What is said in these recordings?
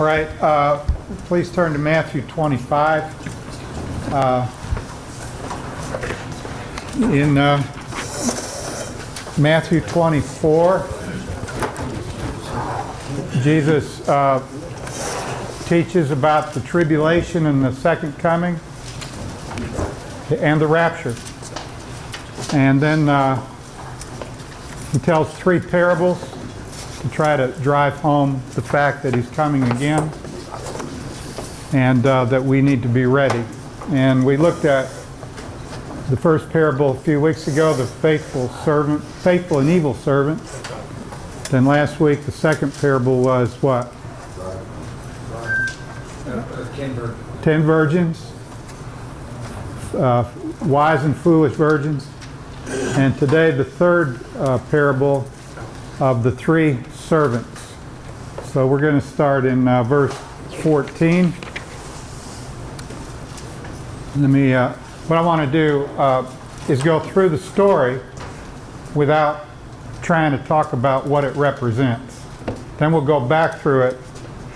All right, please turn to Matthew 25. In Matthew 24, Jesus teaches about the tribulation and the second coming and the rapture. And then he tells three parables to try to drive home the fact that he's coming again and that we need to be ready. And we looked at the first parable a few weeks ago, the faithful and evil servant. Then last week the second parable was what? 10 virgins. Wise and foolish virgins. And today the third parable of the three servants. So we're going to start in verse 14. What I want to do is go through the story without trying to talk about what it represents. Then we'll go back through it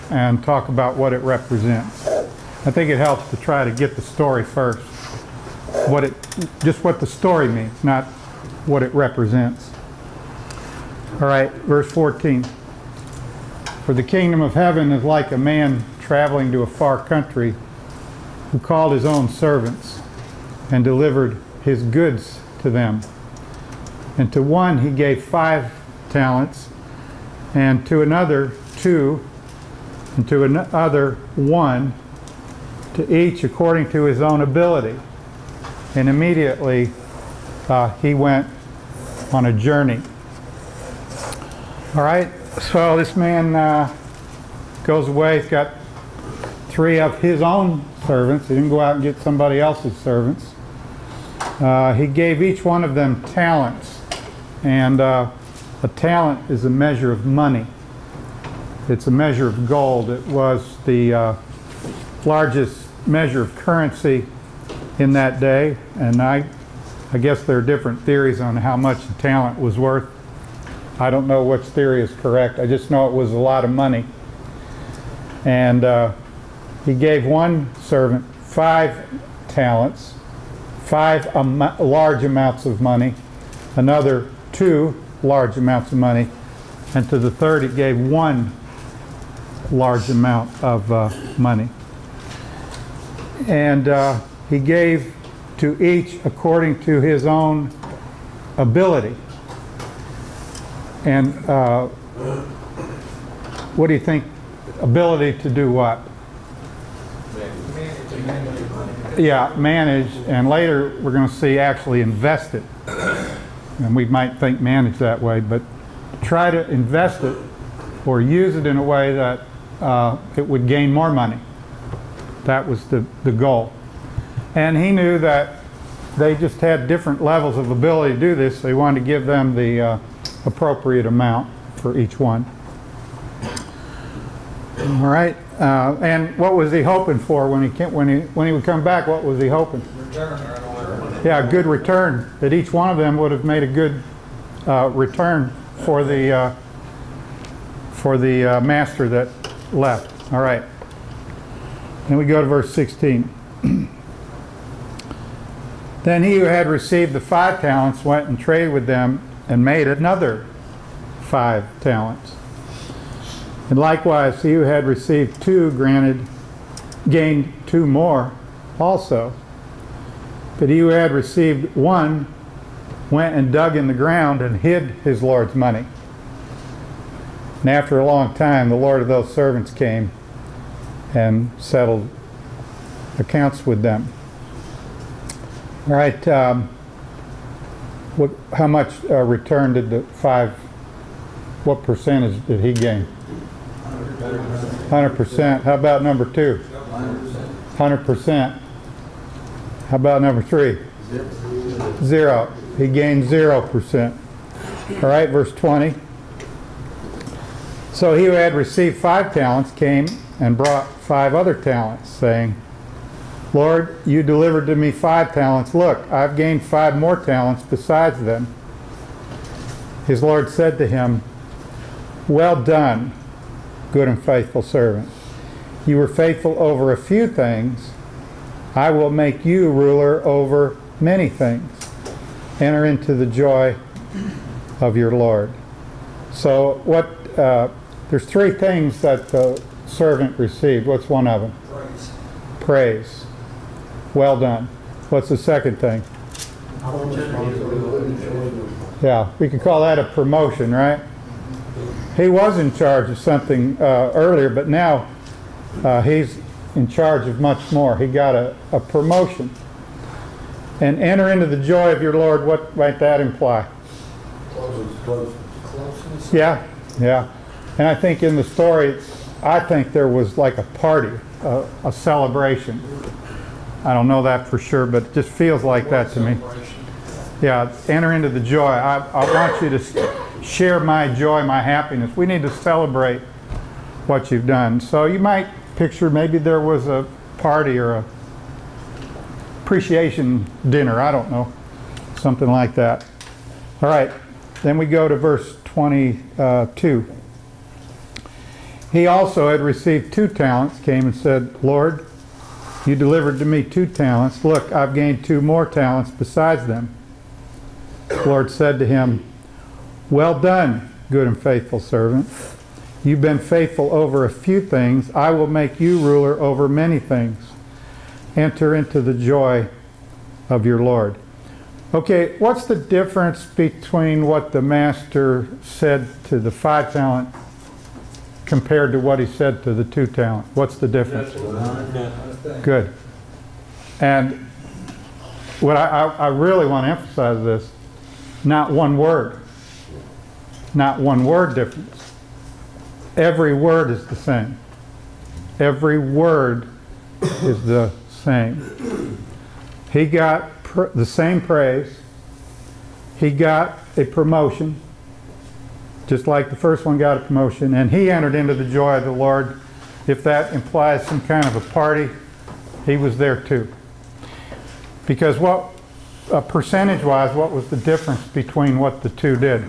and talk about what it represents. I think it helps to try to get the story first. Just what the story means, not what it represents. All right, verse 14. For the kingdom of heaven is like a man traveling to a far country who called his own servants and delivered his goods to them. And to one he gave 5 talents, and to another 2, and to another 1, to each according to his own ability. And immediately he went on a journey. All right, so this man goes away. He's got 3 of his own servants. He didn't go out and get somebody else's servants. He gave each one of them talents. And a talent is a measure of money. It's a measure of gold. It was the largest measure of currency in that day. And I guess there are different theories on how much a talent was worth. I don't know which theory is correct. I just know it was a lot of money. And he gave one servant 5 talents, 5 large amounts of money, another 2 large amounts of money, and to the third he gave 1 large amount of money. And he gave to each according to his own ability. And what do you think? Ability to do what? Yeah, manage, and later we're going to see actually invest it. And we might think manage that way, but try to invest it or use it in a way that it would gain more money. That was the goal. And he knew that they just had different levels of ability to do this, so he wanted to give them the appropriate amount for each one. All right, and what was he hoping for when he would come back? What was he hoping? Return. Yeah, a good return. That each one of them would have made a good return for the master that left. All right. Then we go to verse 16. Then he who had received the 5 talents went and traded with them and made another 5 talents. And likewise, he who had received 2 gained 2 more also. But he who had received 1 went and dug in the ground and hid his Lord's money. And after a long time, the Lord of those servants came and settled accounts with them. All right, how much return did the 5, what percentage did he gain? 100%. How about number 2? 100%. How about number 3? 0. He gained 0%. All right, verse 20. So he who had received 5 talents came and brought 5 other talents, saying, Lord, you delivered to me 5 talents. Look, I've gained 5 more talents besides them. His Lord said to him, Well done, good and faithful servant. You were faithful over a few things. I will make you ruler over many things. Enter into the joy of your Lord. So there's three things that the servant received. What's one of them? Praise. Praise. Well done. What's the second thing? Yeah, we could call that a promotion, right? He was in charge of something earlier, but now he's in charge of much more. He got a promotion. And enter into the joy of your Lord, what might that imply? Closeness. Yeah, yeah. And I think in the story, I think there was like a party, a celebration. I don't know that for sure, but it just feels like that to me. Yeah, enter into the joy. I want you to share my joy, my happiness. We need to celebrate what you've done. So you might picture maybe there was a party or a appreciation dinner. I don't know. Something like that. All right. Then we go to verse 22. He also had received 2 talents, came and said, Lord, you delivered to me 2 talents. Look, I've gained 2 more talents besides them. The Lord said to him, well done, good and faithful servant. You've been faithful over a few things. I will make you ruler over many things. Enter into the joy of your Lord. Okay, what's the difference between what the master said to the 5 talent compared to what he said to the 2 talent? What's the difference? Good. And what I really want to emphasize this, not one word. Not one word difference. Every word is the same. Every word is the same. He got the same praise. He got a promotion, just like the first one got a promotion, and he entered into the joy of the Lord. If that implies some kind of a party, he was there too. Because percentage-wise, what was the difference between what the 2 did?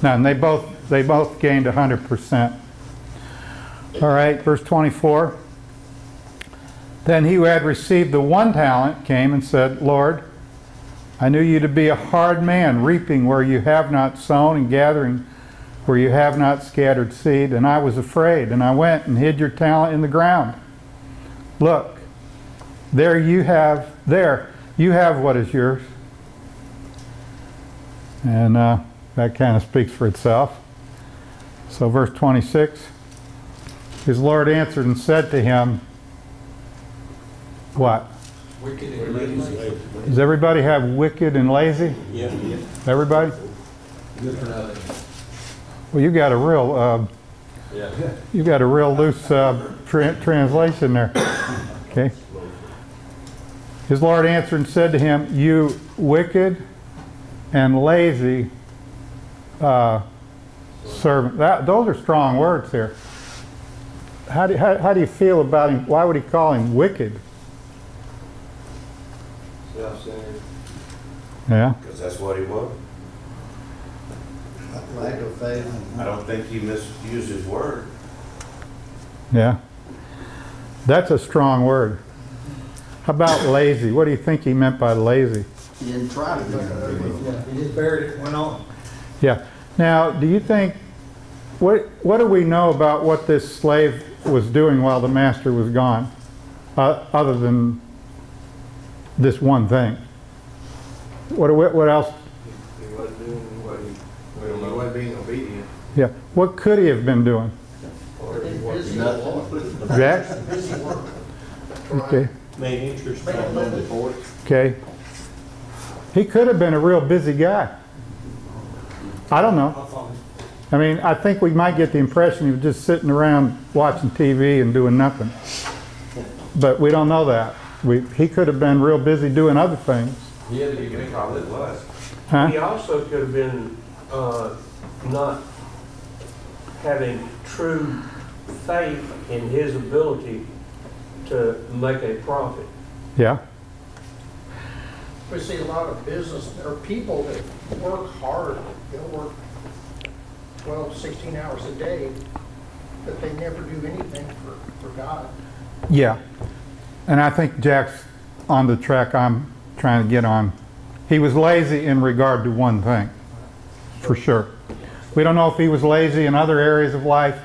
None. They both gained 100%. All right, verse 24. Then he who had received the 1 talent came and said, Lord, I knew you to be a hard man, reaping where you have not sown and gathering where you have not scattered seed. And I was afraid, and I went and hid your talent in the ground. Look, there you have what is yours. And that kind of speaks for itself. So verse 26, his Lord answered and said to him, what? Wicked and lazy. Does everybody have wicked and lazy? Yeah. Everybody? Good for nothing. Well, you got a real, you got a real loose translation there. Okay. His Lord answered and said to him, you wicked and lazy servant. Those are strong words here. How do you feel about him? Why would he call him wicked? Self-centered. Yeah. Because that's what he was. Lack of faith. I don't think he misused his word. Yeah. That's a strong word. How about lazy? What do you think he meant by lazy? He didn't try to do it. He just buried it and went on. Yeah. Now, do you think, what do we know about what this slave was doing while the master was gone, other than this one thing? What else? He wasn't doing what he wasn't being obedient. Yeah. What could he have been doing? Or he Busy wasn't. work. Jack? Busy work. Okay. Made interest on the board. Okay. He could have been a real busy guy. I don't know. I mean, I think we might get the impression he was just sitting around watching TV and doing nothing. But we don't know that. He could have been real busy doing other things. Yeah, you can probably was. Huh? He also could have been not having true faith in his ability to make a profit. Yeah. We see a lot of business, there are people that work hard, they'll work 12, 16 hours a day, that they never do anything for God. Yeah. And I think Jack's on the track I'm trying to get on. He was lazy in regard to one thing, for sure. We don't know if he was lazy in other areas of life,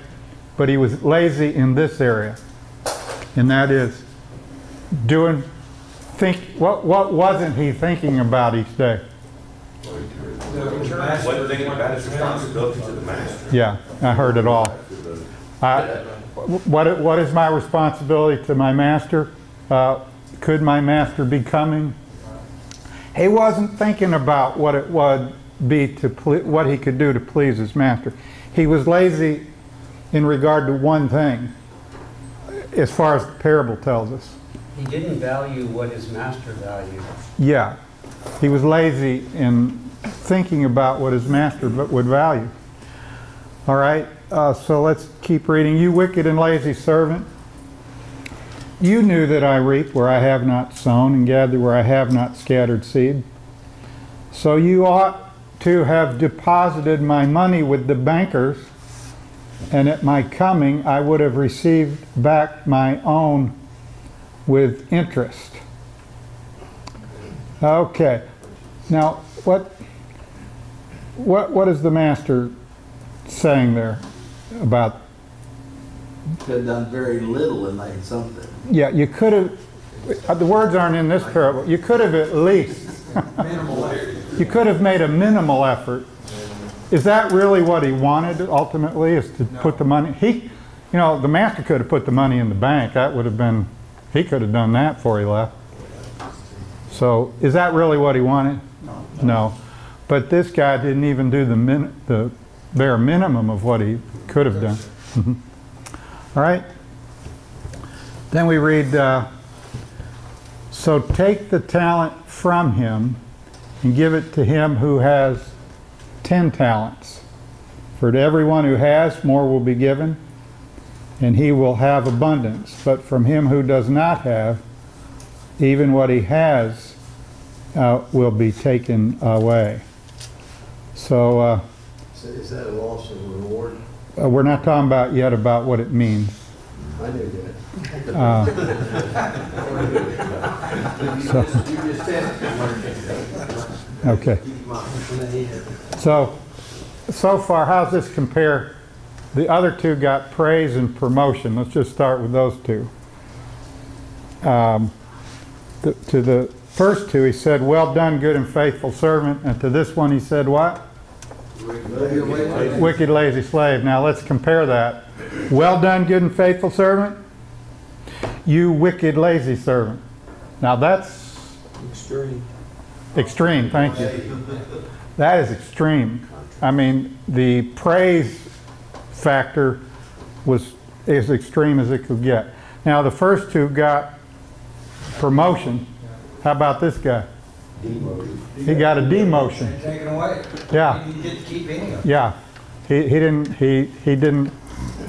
but he was lazy in this area. And that is what wasn't he thinking about each day? Wasn't thinking about his responsibility to the master. Yeah, I heard it all. What is my responsibility to my master? Could my master be coming? He wasn't thinking about what it would be what he could do to please his master. He was lazy in regard to one thing, as far as the parable tells us. He didn't value what his master valued. Yeah, he was lazy in thinking about what his master would value. All right, so let's keep reading. You wicked and lazy servant, you knew that I reap where I have not sown and gather where I have not scattered seed. So you ought to have deposited my money with the bankers, and at my coming I would have received back my own with interest. Okay, now what is the master saying there about? Could have done very little and made something. Yeah, you could have, the words aren't in this parable, you could have at least, you could have made a minimal effort. Is that really what he wanted ultimately, is to put the money? The master could have put the money in the bank. That would have been, he could have done that before he left. So is that really what he wanted? No. But this guy didn't even do the bare minimum of what he could have done. All right. Then we read, so take the talent from him and give it to him who has 10 talents. For to everyone who has, more will be given, and he will have abundance. But from him who does not have, even what he has will be taken away. So Is that a loss of reward? we're not talking about what it means. I knew that. You just tested. Okay. So far, how's this compare? The other two got praise and promotion. Let's just start with those two. To the first two, he said, well done, good and faithful servant. And to this one, he said what? Wicked, lazy slave. Now let's compare that. Well done, good and faithful servant. You wicked, lazy servant. Now that's extreme, thank you. That is extreme. I mean, the praise factor was as extreme as it could get. Now the first two got promotion. How about this guy? He got a demotion. Taken away. Yeah. He didn't get to keep any of it. Yeah. He didn't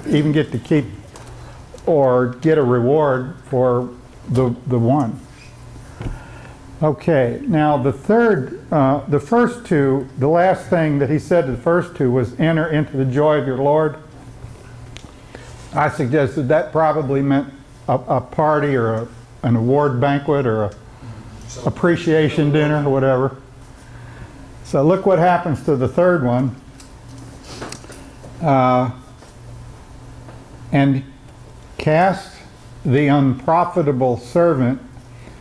even get to keep or get a reward for the one. Okay, now the first two, the last thing that he said to the first two was enter into the joy of your Lord. I suggested that probably meant a party or an award banquet or a appreciation dinner or whatever. So look what happens to the third one. And cast the unprofitable servant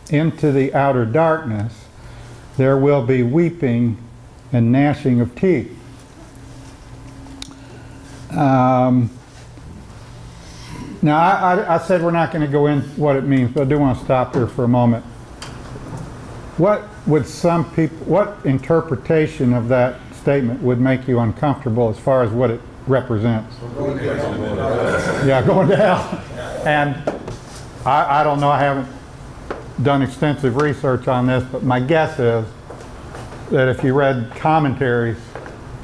into the outer darkness. There will be weeping and gnashing of teeth. Now I said we're not going to go in what it means, but I do want to stop here for a moment. What interpretation of that statement would make you uncomfortable as far as what it represents? Yeah, going to hell. And I don't know, I haven't done extensive research on this, but my guess is that if you read commentaries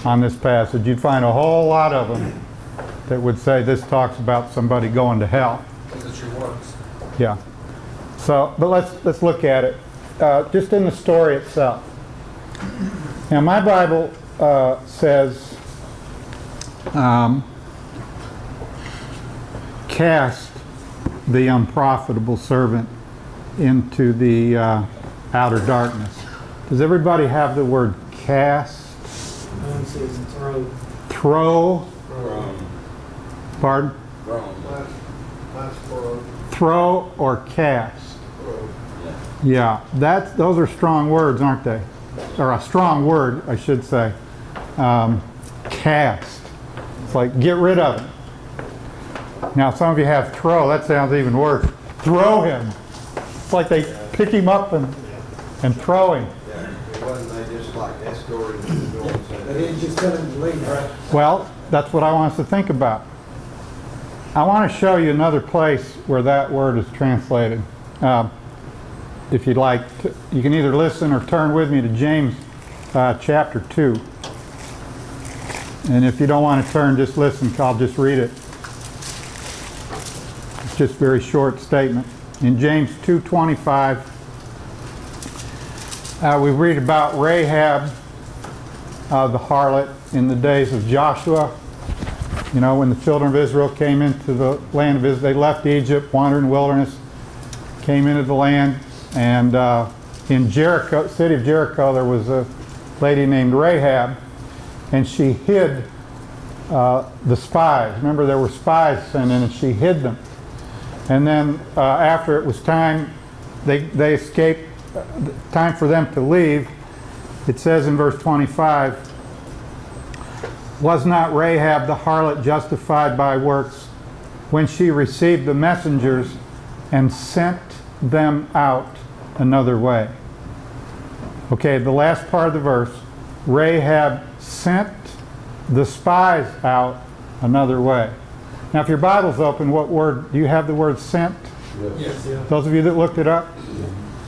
on this passage, you'd find a whole lot of them that would say this talks about somebody going to hell. Because it's your works. Yeah. So, but let's look at it. Just in the story itself. Now my Bible cast the unprofitable servant into the outer darkness. Does everybody have the word cast? Mine says throw. Throw? Pardon? That's for, Throw or cast? Yeah, those are strong words, aren't they? Or a strong word, I should say. Cast. It's like get rid of it. Now some of you have throw. That sounds even worse. Throw him. It's like they pick him up and throw him. yeah, it wasn't they just like escorted him to go and They didn't just tell him to leave, right? Well, that's what I want us to think about. I want to show you another place where that word is translated. If you'd like, you can either listen or turn with me to James chapter 2. And if you don't want to turn, just listen. I'll just read it. It's just a very short statement. In James 2:25, we read about Rahab, the harlot, in the days of Joshua. You know, when the children of Israel came into the land of Israel, they left Egypt, wandered in the wilderness, came into the land, and in Jericho, city of Jericho, there was a lady named Rahab, and she hid the spies. Remember, there were spies sent in, and she hid them. And then after it was time, they escaped, time for them to leave. It says in verse 25, was not Rahab the harlot justified by works when she received the messengers and sent them out another way? Okay, the last part of the verse, Rahab sent the spies out another way. Now if your Bible's open, what word, do you have the word sent? Yes. Yeah. Those of you that looked it up?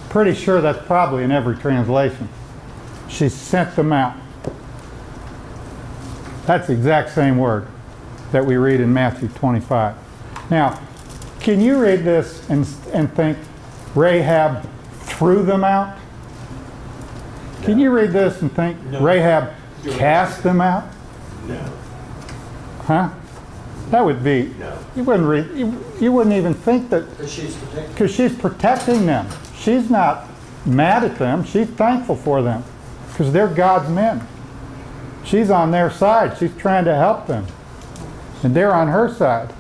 Pretty sure that's probably in every translation. She sent them out. That's the exact same word that we read in Matthew 25. Now, can you read this and think Rahab threw them out? Can you read this and think Rahab cast them out? No. Huh? That would be, No. you wouldn't read, you wouldn't even think that, Because she's protected. because she's protecting them. She's not mad at them. She's thankful for them because they're God's men. She's on their side. She's trying to help them. And they're on her side.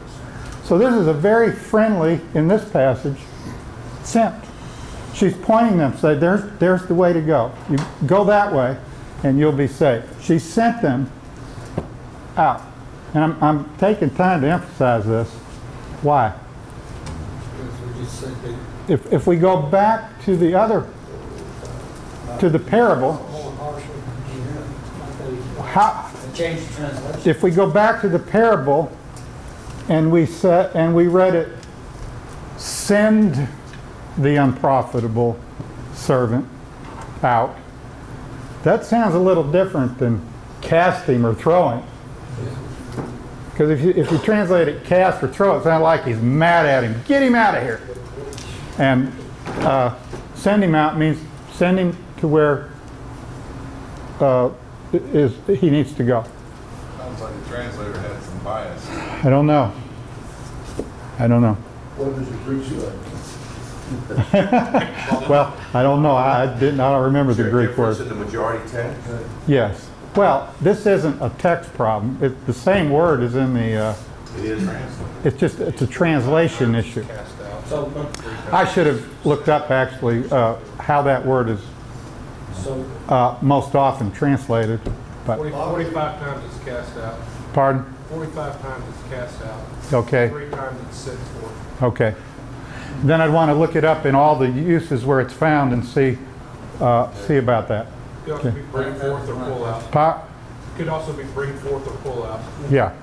So this is a very friendly, in this passage, sent. She's pointing them, say, there's the way to go. You go that way and you'll be safe. She sent them out. And I'm taking time to emphasize this. Why? Because we just said they If we go back to the other, to the parable, more harshly. how, They changed the translation. if we go back to the parable and we read it, send the unprofitable servant out, that sounds a little different than cast him or throw him. Because if you translate it cast or throw, it sounds like he's mad at him. Get him out of here. And send him out means send him to where he needs to go. Sounds like the translator had some bias. I don't know. I don't know. What does the Greek say? Well, I don't know. I don't remember the Greek word. in the majority text? Yes. Well, this isn't a text problem. The same word is in the. It is translated. It's a translation issue. Cast out. So, I should have looked up actually how that word is so most often translated. But 45 times it's cast out. pardon? 45 times it's cast out. Okay. 3 times it's sent forth. Okay. Then I'd want to look it up in all the uses where it's found and see about that. Could also be bring forth or pull out. Could also be bring forth or pull out. Yeah.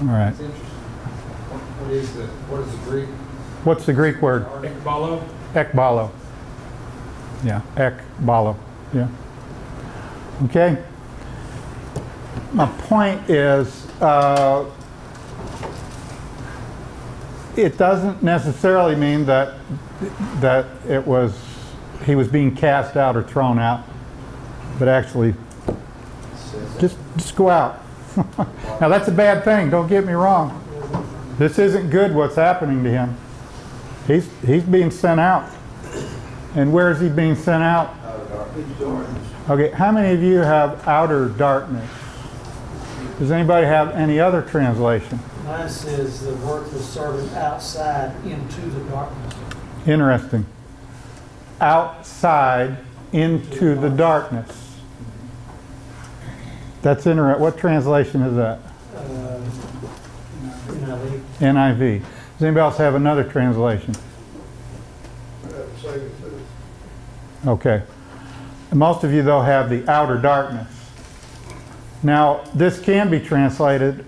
All right. it's interesting. What is the Greek? What's the Greek word? Ekbalo? Ekbalo. Yeah, ekbalo. Yeah. Okay. My point is, it doesn't necessarily mean that he was being cast out or thrown out, but actually just go out. Now that's a bad thing. Don't get me wrong. This isn't good what's happening to him. He's being sent out. And where is he being sent out? Okay, how many of you have outer darkness? Does anybody have any other translation? Mine says the worthless servant outside into the darkness. Interesting. Outside into the darkness. That's interesting. What translation is that? NIV. NIV. Does anybody else have another translation? Okay. Most of you, though, have the outer darkness. Now, this can be translated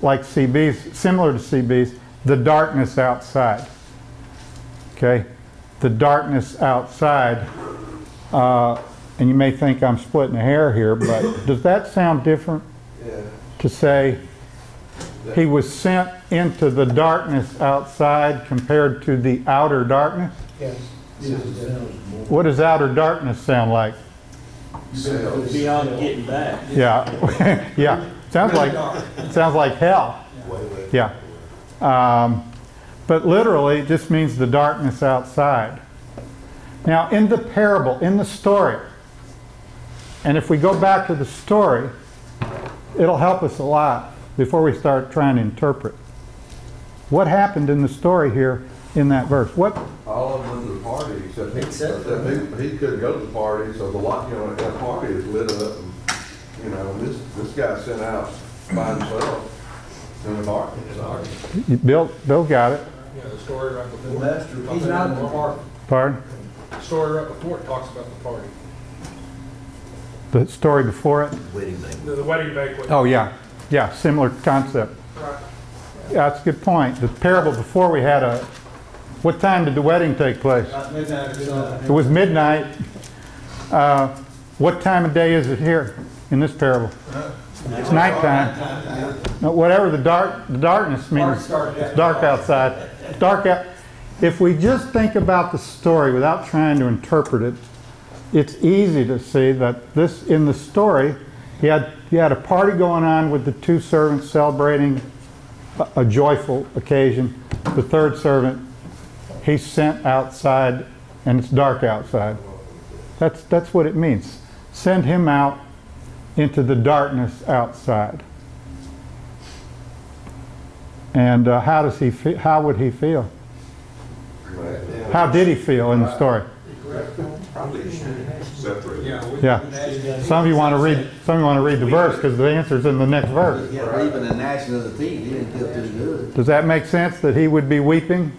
like CB's, similar to CB's, the darkness outside. Okay? The darkness outside. And you may think I'm splitting a hair here, but does that sound different? Yeah. To say he was sent into the darkness outside compared to the outer darkness? Yes. What does outer darkness sound like? Beyond getting back. Yeah, yeah. Sounds like hell. Yeah. But literally, it just means the darkness outside. Now, in the parable, in the story, and if we go back to the story, it'll help us a lot before we start trying to interpret. What happened in the story here in that verse? What? All of them went to the party except he couldn't go to the party, so the light, that party is lit up, and this guy sent out by himself in the darkness. Bill got it. Yeah, the story right before. He's not in the park. Pardon? The story right before it talks about the party. The story before it? The wedding banquet. Oh, yeah. Yeah, similar concept. Right. Yeah, that's a good point. The parable before we had a... What time did the wedding take place? Midnight. It was midnight. What time of day is it here in this parable? It's nighttime. No, whatever the darkness means, it's dark outside. Dark out. If we just think about the story without trying to interpret it, it's easy to see that this, in the story, he had a party going on with the two servants celebrating a joyful occasion. The third servant, he's sent outside and it's dark outside. That's what it means. Send him out into the darkness outside. And how would he feel? How did he feel in the story? Probably separate. Yeah. Some of you want to read the verse because the answer's in the next verse. Yeah, even the gnashing of the teeth, he didn't feel too good. Does that make sense that he would be weeping?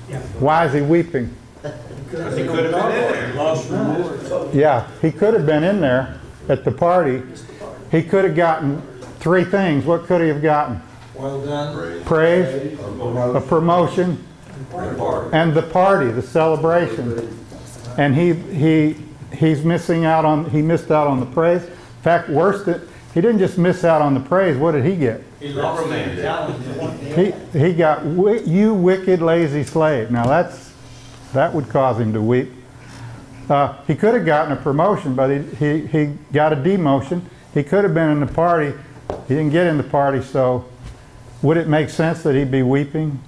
Yeah. Why is he weeping? Because he could have been in there. Yeah, he could have been in there at the party. He could have gotten three things. What could he have gotten? Well done. Praise, a promotion, and the party, the celebration. And he missed out on the praise. In fact, worse than he didn't just miss out on the praise. What did he get? He lost He got you wicked lazy slave. Now that would cause him to weep. He could have gotten a promotion, but he got a demotion. He could have been in the party. He didn't get in the party, so would it make sense that he'd be weeping?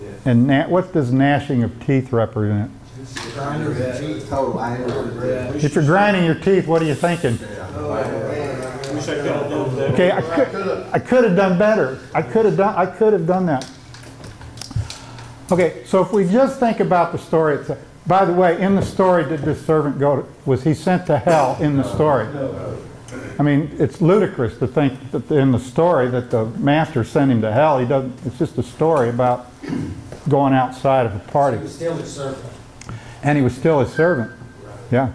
Yeah. And what does gnashing of teeth represent? Total anger. If you're grinding your teeth, what are you thinking? Okay, I could have done better. I could have done that. Okay, so if we just think about the story itself. By the way, in the story, did this servant was he sent to hell in the story? I mean, it's ludicrous to think that in the story that the master sent him to hell. He doesn't. It's just a story about going outside of a party. He was still his servant. And he was still his servant. Yeah.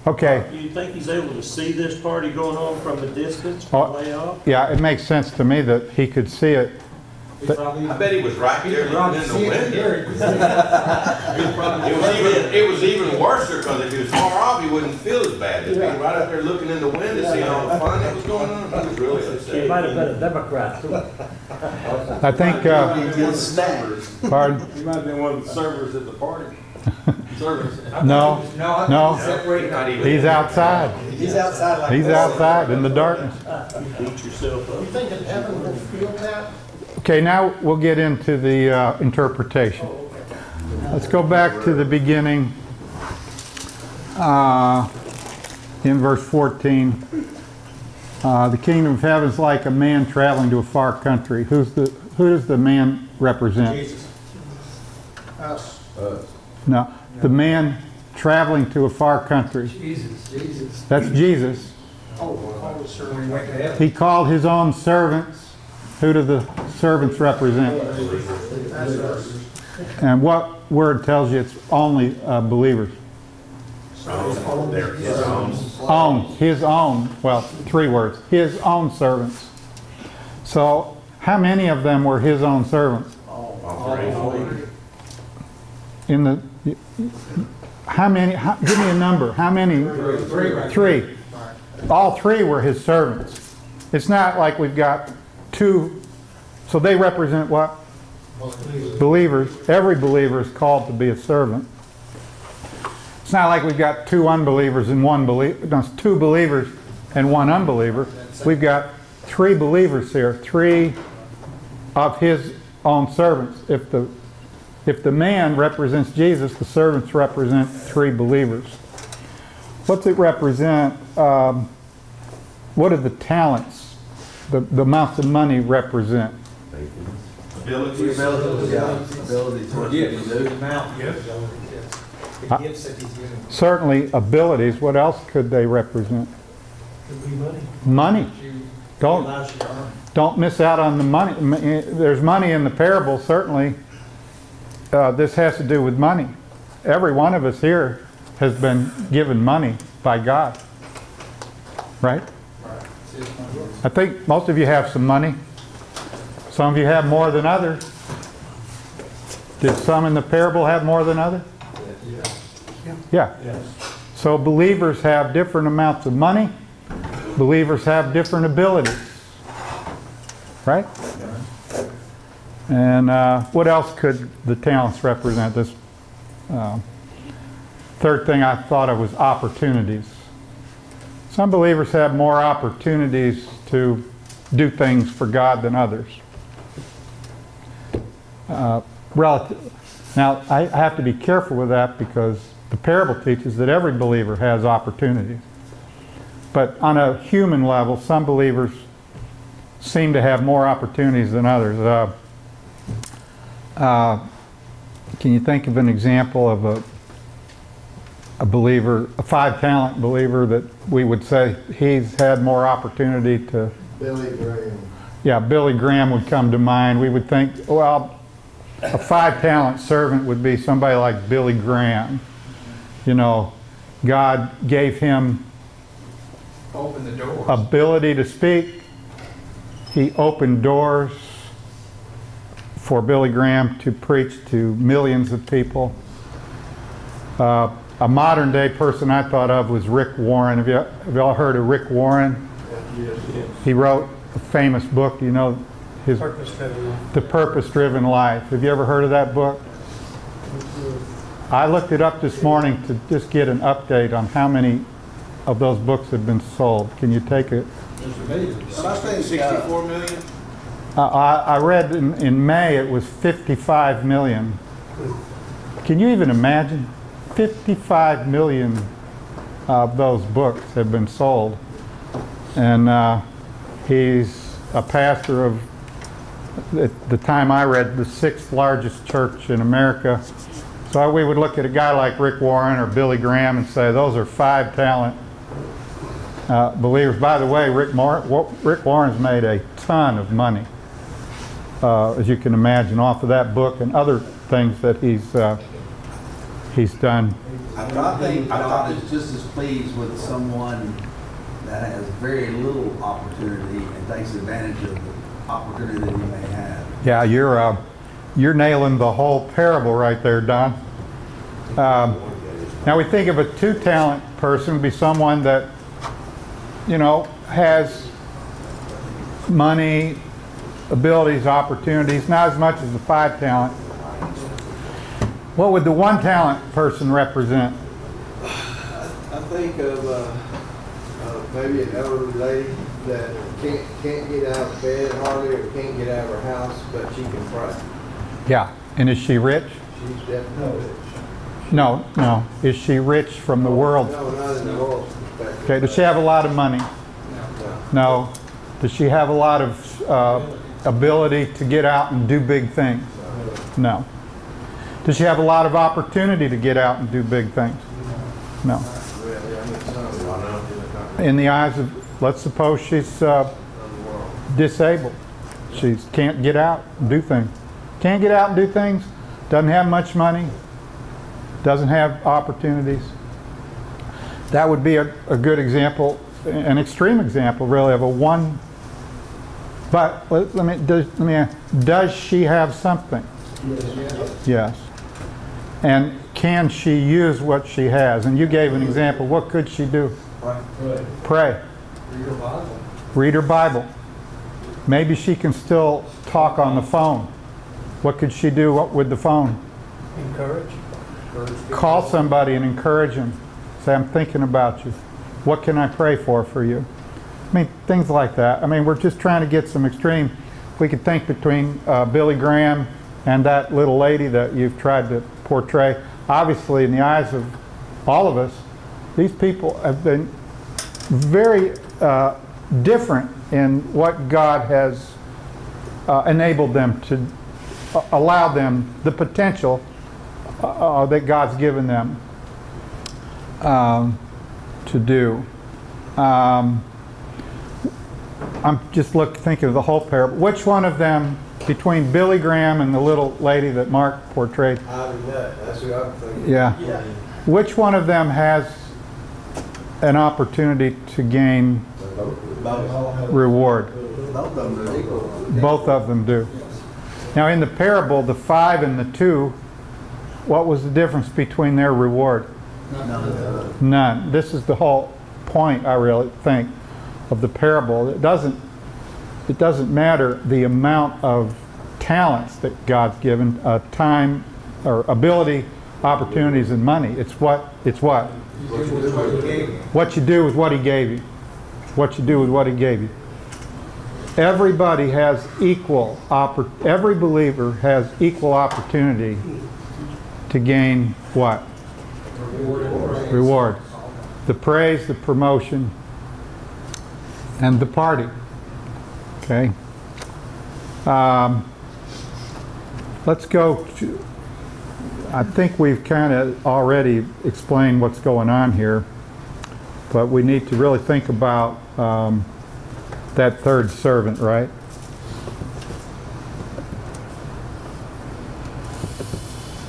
Okay. Do you think he's able to see this party going on from a distance, Oh, way off? Yeah, it makes sense to me that he could see it. I bet he was right there looking in the window. window. It was even worse because if he was far off, he wouldn't feel as bad. If he was right up there looking in the window, seeing all the fun that was going on, he was really upset. Might have been a Democrat too. I think, pardon? He might have been one of the servers at the party. No, no, Separated. he's outside. He's outside like He's this. outside in the darkness. Beat yourself up. You think that heaven will feel that? Okay, now we'll get into the interpretation. Let's go back to the beginning in verse 14. The kingdom of heaven is like a man traveling to a far country. Who does the man represent? Jesus. Us. No, the man traveling to a far country. Jesus. That's Jesus. When he went to heaven. He called his own servants. Who do the servants represent? That's us. And what word tells you it's only believers? Own. His own. Well, 3 words. His own servants. So, how many of them were his own servants? In the, how many? Give me a number. How many? 3. All 3 were his servants. It's not like we've got 2. So they represent what? Believers. Every believer is called to be a servant. It's not like we've got 2 unbelievers and 1 believer. No, it's 2 believers and 1 unbeliever. We've got 3 believers here. 3 of his own servants. If the man represents Jesus, the servants represent 3 believers. What's it represent? What are the talents, the amounts of money represent? Ability to do. Amount. The gifts that he's given. Certainly abilities. What else could they represent? Could be money. Money. Don't miss out on the money. There's money in the parable, certainly. This has to do with money. Every one of us here has been given money by God. Right? I think most of you have some money. Some of you have more than others. Did some in the parable have more than others? Yeah. So believers have different amounts of money. Believers have different abilities. Right? And what else could the talents represent? This third thing I thought of was opportunities. Some believers have more opportunities to do things for God than others. Now, I have to be careful with that because the parable teaches that every believer has opportunities. But on a human level, some believers seem to have more opportunities than others. Can you think of an example of a believer, a 5-talent believer that we would say he's had more opportunity to? Billy Graham. Yeah, Billy Graham would come to mind. We would think, well, a 5-talent servant would be somebody like Billy Graham. You know, God gave him Open the doors. ability to speak. He opened doors for Billy Graham to preach to millions of people. A modern day person I thought of was Rick Warren. Have you all heard of Rick Warren? Yes. He wrote a famous book, you know, his The Purpose-Driven Life. Have you ever heard of that book? I looked it up this morning to just get an update on how many of those books have been sold. Can you take it? I think 64 million. I read in May it was 55 million. Can you even imagine? 55 million of those books have been sold. And he's a pastor of, at the time I read, the 6th largest church in America. So we would look at a guy like Rick Warren or Billy Graham and say, those are 5-talent believers. By the way, Rick Warren's made a ton of money, as you can imagine, off of that book and other things that he's done. I think God is just as pleased with someone that has very little opportunity and takes advantage of the opportunity that he may have. Yeah, you're nailing the whole parable right there, Don. Now we think of a 2-talent person would be someone that, you know, has money, abilities, opportunities, not as much as the 5-talent. What would the 1-talent person represent? I think of maybe an elderly lady. that can't get out of bed hardly, or can't get out of her house, but she can pray. Yeah. And is she rich? She's definitely rich. No, no. Is she rich from the world? No, not in the world's perspective. Okay. Does she have a lot of money? No. No. Does she have a lot of ability to get out and do big things? No. Does she have a lot of opportunity to get out and do big things? No. In the eyes of, let's suppose she's disabled. She can't get out and do things. Can't get out and do things, doesn't have much money, doesn't have opportunities. That would be a good example, an extreme example really of a one. But does she have something? Yes. And can she use what she has? And you gave an example. What could she do? Pray. Read her Bible. Read her Bible. Maybe she can still talk on the phone. What could she do with the phone? Encourage. Call somebody and encourage them. Say, I'm thinking about you. What can I pray for you? I mean, things like that. I mean, we're just trying to get some extreme. If we could think between Billy Graham and that little lady that you've tried to portray. Obviously, in the eyes of all of us, these people have been very different in what God has enabled them to allow them the potential that God's given them to do. I'm just thinking of the whole parable. Which one of them, between Billy Graham and the little lady that Mark portrayed? That's who I'm thinking. Yeah. Which one of them has an opportunity to gain reward? Both of them do. Now in the parable, the 5 and the 2, what was the difference between their reward? None. This is the whole point, I really think, of the parable. It doesn't matter the amount of talents that God's given, time or ability, opportunities, and money. It's what you do with what He gave you. What you do with what He gave you. Everybody has every believer has equal opportunity to gain what? Reward. The praise, the promotion, and the party. Okay. Let's go to, I think we've kind of already explained what's going on here, but we need to really think about that third servant, right?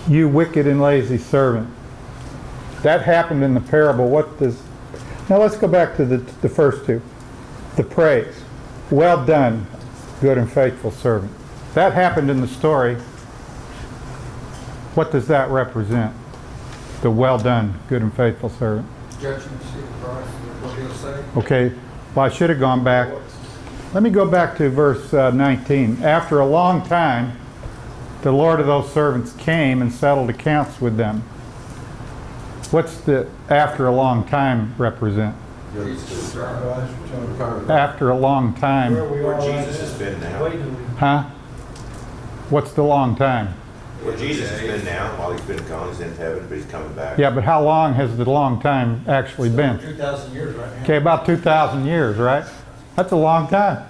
You wicked and lazy servant. That happened in the parable. Now let's go back to the first two. The praise. Well done, good and faithful servant. That happened in the story. What does that represent? The well done, good and faithful servant. Judgment seat of Christ, what He'll say. Okay, well I should have gone back. Let me go back to verse 19. After a long time, the Lord of those servants came and settled accounts with them. What's the after a long time represent? After a long time. Where Jesus has been now. Huh? What's the long time? Where Jesus has been now, while He's been gone, He's in heaven, but He's coming back. Yeah, but how long has the long time actually been? 2,000 years right now. Okay, about 2,000 years, right? That's a long time.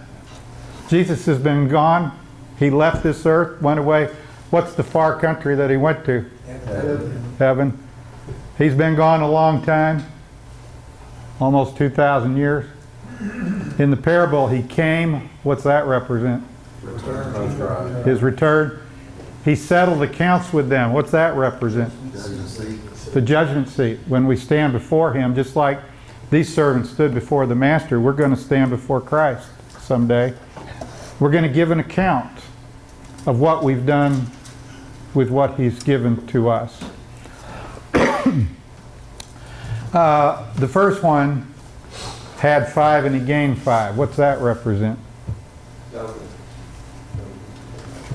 Jesus has been gone. He left this earth, went away. What's the far country that He went to? Heaven. He's been gone a long time. Almost 2,000 years. In the parable, He came. What's that represent? Return. His return. He settled accounts with them. What's that represent? The judgment seat. When we stand before Him, just like these servants stood before the Master, we're going to stand before Christ someday. We're going to give an account of what we've done with what He's given to us. The first one had 5 and he gained 5. What's that represent?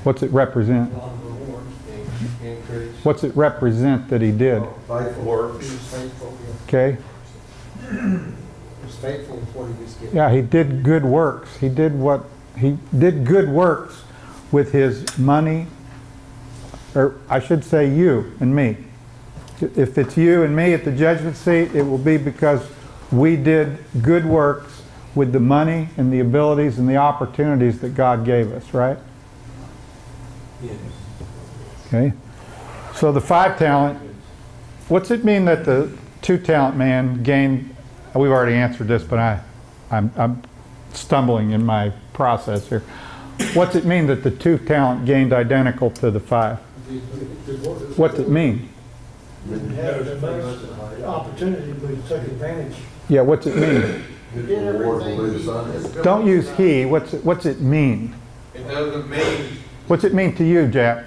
What's it represent? What's it represent that he did? Faithful works. Okay. was faithful with what he was given. Yeah, he did good works. He did good works with his money, or I should say you and me. If it's you and me at the judgment seat, it will be because we did good works with the money and the abilities and the opportunities that God gave us, right? Yes. Okay. So the 5 talent, what's it mean that the 2 talent man gained, we've already answered this, but I'm stumbling in my process here. What's it mean that the 2 talent gained identical to the 5? What's it mean? Didn't have as much opportunity, but he took advantage. Yeah, what's it mean? He did everything. Don't use he. What's it mean? It doesn't mean. What's it mean to you, Jack?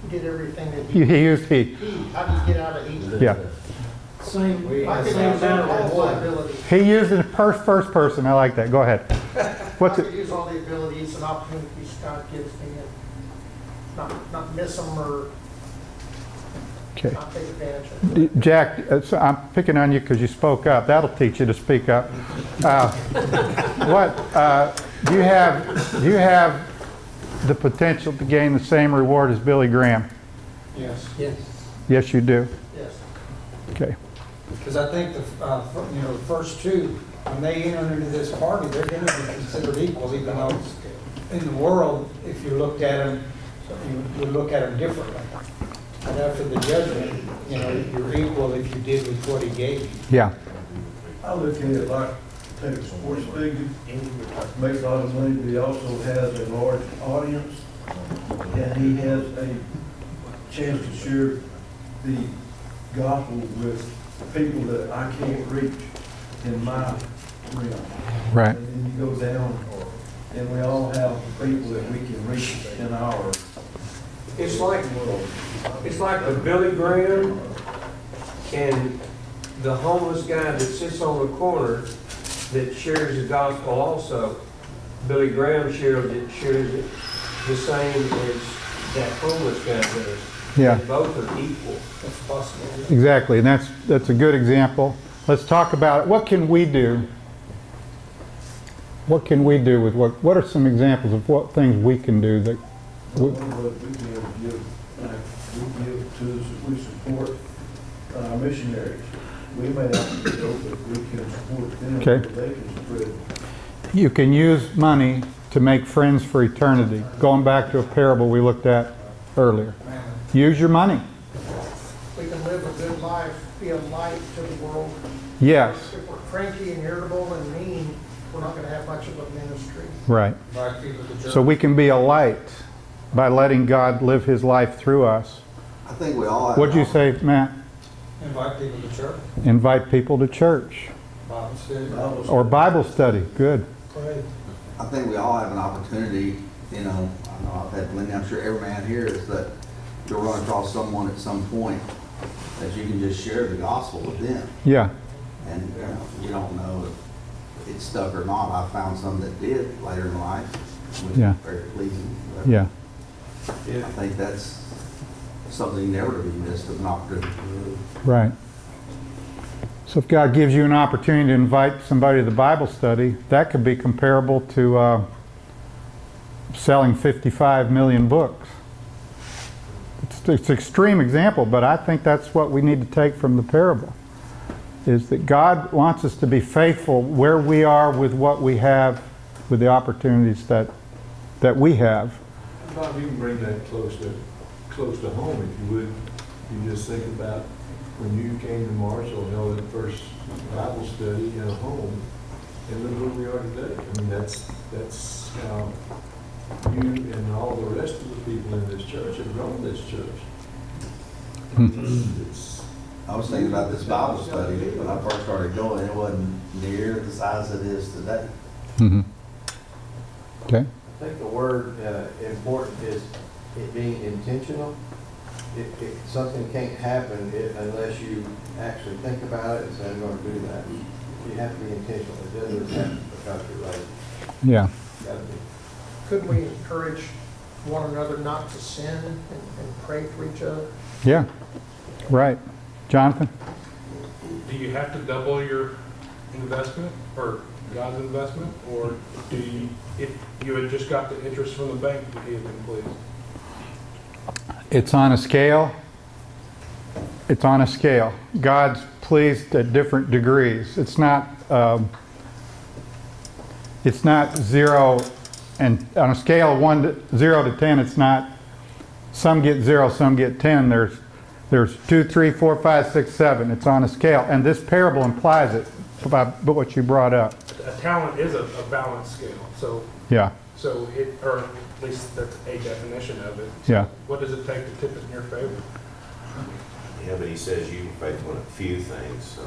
He did everything that He used he. How do you get out of each? Yeah. same I could amount use of all the reward. abilities. He used it in first person. I like that. Go ahead. What's I could it? use all the abilities and opportunities God gives me and not miss them or Okay. not take advantage of them. Jack, so I'm picking on you because you spoke up. That'll teach you to speak up. Do you have the potential to gain the same reward as Billy Graham? Yes, Yes, you do. Yes. Okay. because I think the first 2, when they enter into this party, they're going to be considered equal, even though in the world, if you looked at them, you look at them differently. But after the judgment, you're equal if you did with what he gave you. Yeah. I look at it like, take a sports figure, makes a lot of money, but he also has a large audience, and he has a chance to share the gospel with people that I can't reach in my realm. Right. And then you go down, and we all have people that we can reach in our It's like world. the Billy Graham and the homeless guy that sits on the corner that shares the gospel also. Billy Graham shares it the same as that homeless guy does. Yeah. Both are equal. That's possible. Exactly, and that's a good example. Let's talk about it. What can we do? What can we do with what are some examples of what things we can do that We support missionaries. We may not go, but we can support them. Okay. So they can spread. you can use money to make friends for eternity? Going back to a parable we looked at earlier. Use your money. We can live a good life, be a light to the world. Yes. If we're cranky and irritable and mean, we're not going to have much of a ministry. Right. Invite people to church. So we can be a light by letting God live His life through us. I think we all have. What'd you say, Matt? Invite people to church. Invite people to church Bible study. or Bible study. Good. Pray. I think we all have an opportunity, I know I've had plenty, I'm sure every man here is that you'll run across someone at some point that you can just share the gospel with them. Yeah. And you don't know if it's stuck or not. I found some that did later in life, which Yeah. was very pleasing. But Yeah. I think that's something never to be missed, of an opportunity. Right. So if God gives you an opportunity to invite somebody to the Bible study, that could be comparable to selling 55 million books. It's an extreme example, but I think that's what we need to take from the parable, is that God wants us to be faithful where we are with what we have, with the opportunities that we have. Bob, you can bring that close to home, if you would. You just think about when you came to Marshall and held that first Bible study in a home, and look where we are today. I mean, that's how you and all the rest of the people in this church have grown this church. I was thinking about this Bible study when I first started going. It wasn't near the size it is today. Mm-hmm. Okay. I think the word important is it being intentional. Something can't happen unless you actually think about it and say, I'm going to do that. You have to be intentional. It doesn't happen because you're right. Yeah. Couldn't we encourage one another not to sin and pray for each other? Yeah. Right. Jonathan? do you have to double your investment or God's investment? Or do you, if you had just got the interest from the bank, would he have been pleased? It's on a scale. It's on a scale. God's pleased at different degrees. It's not 0, and on a scale of 0 to 10, it's not, some get 0, some get 10. There's 2, 3, 4, 5, 6, 7. It's on a scale, and this parable implies it by what you brought up. A talent is a balanced scale, so Yeah, so it, or at least that's a definition of it. yeah. What does it take to tip it in your favor? Yeah, but he says you were faithful in a few things, so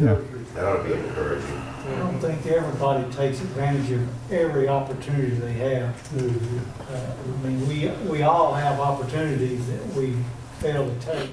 Yeah. that ought to be encouraging. I don't think everybody takes advantage of every opportunity they have. I mean, we all have opportunities that we fail to take.